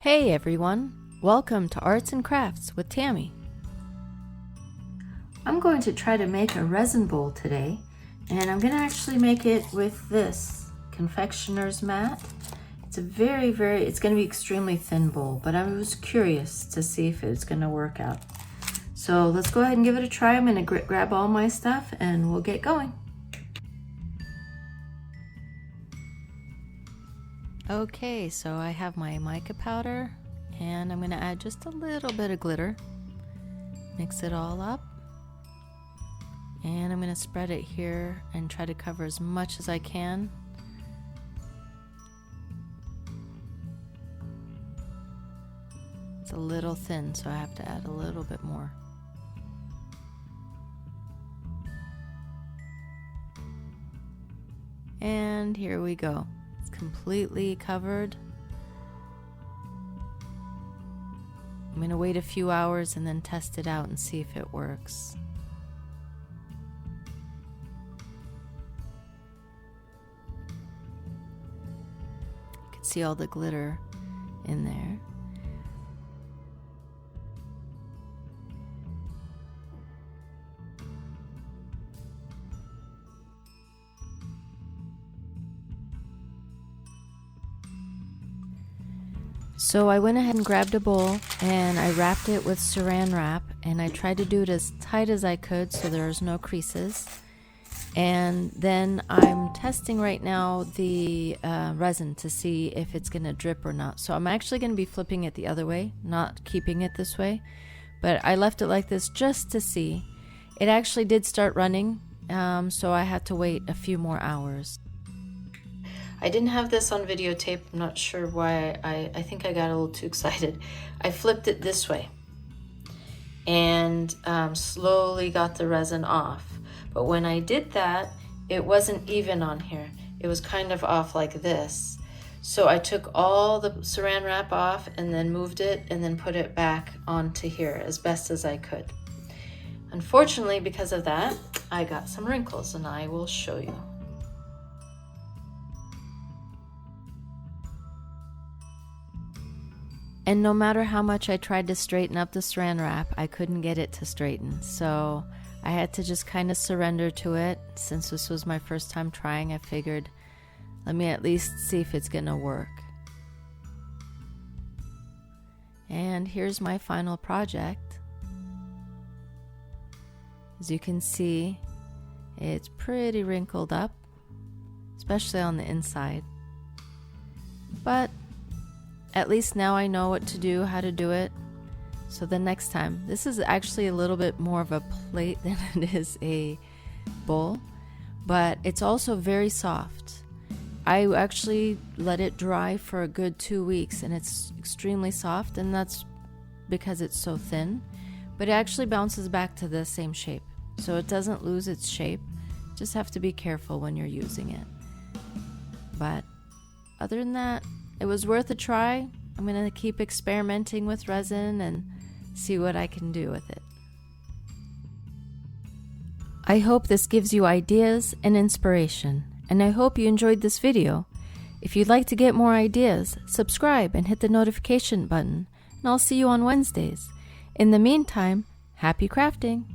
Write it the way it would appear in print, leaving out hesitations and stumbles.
Hey everyone, welcome to Arts and Crafts with Tammy. I'm going to try to make a resin bowl today, and I'm going to actually make it with this confectioner's mat. It's a it's going to be extremely thin bowl, but I was curious to see if it's going to work out. So let's go ahead and give it a try. I'm going to grab all my stuff and we'll get going. Okay, so I have my mica powder and I'm going to add just a little bit of glitter. Mix it all up. And I'm going to spread it here and try to cover as much as I can. It's a little thin, so I have to add a little bit more. And here we go. Completely covered. I'm going to wait a few hours and then test it out and see if it works. You can see all the glitter in there. So I went ahead and grabbed a bowl and I wrapped it with saran wrap, and I tried to do it as tight as I could so there's no creases. And then I'm testing right now the resin to see if it's going to drip or not. So I'm actually going to be flipping it the other way, not keeping it this way. But I left it like this just to see. It actually did start running, so I had to wait a few more hours. I didn't have this on videotape. I'm not sure why. I think I got a little too excited. I flipped it this way and slowly got the resin off. But when I did that, it wasn't even on here. It was kind of off like this. So I took all the saran wrap off and then moved it and then put it back onto here as best as I could. Unfortunately, because of that, I got some wrinkles, and I will show you. And no matter how much I tried to straighten up the saran wrap, I couldn't get it to straighten. So I had to just kind of surrender to it. Since this was my first time trying, I figured, let me at least see if it's gonna work. And here's my final project. As you can see, it's pretty wrinkled up, especially on the inside. But at least now I know what to do, how to do it. So the next time, this is actually a little bit more of a plate than it is a bowl, but it's also very soft. I actually let it dry for a good 2 weeks and it's extremely soft, and that's because it's so thin, but it actually bounces back to the same shape. So it doesn't lose its shape. Just have to be careful when you're using it. But other than that, it was worth a try. I'm going to keep experimenting with resin and see what I can do with it. I hope this gives you ideas and inspiration, and I hope you enjoyed this video. If you'd like to get more ideas, subscribe and hit the notification button, and I'll see you on Wednesdays. In the meantime, happy crafting!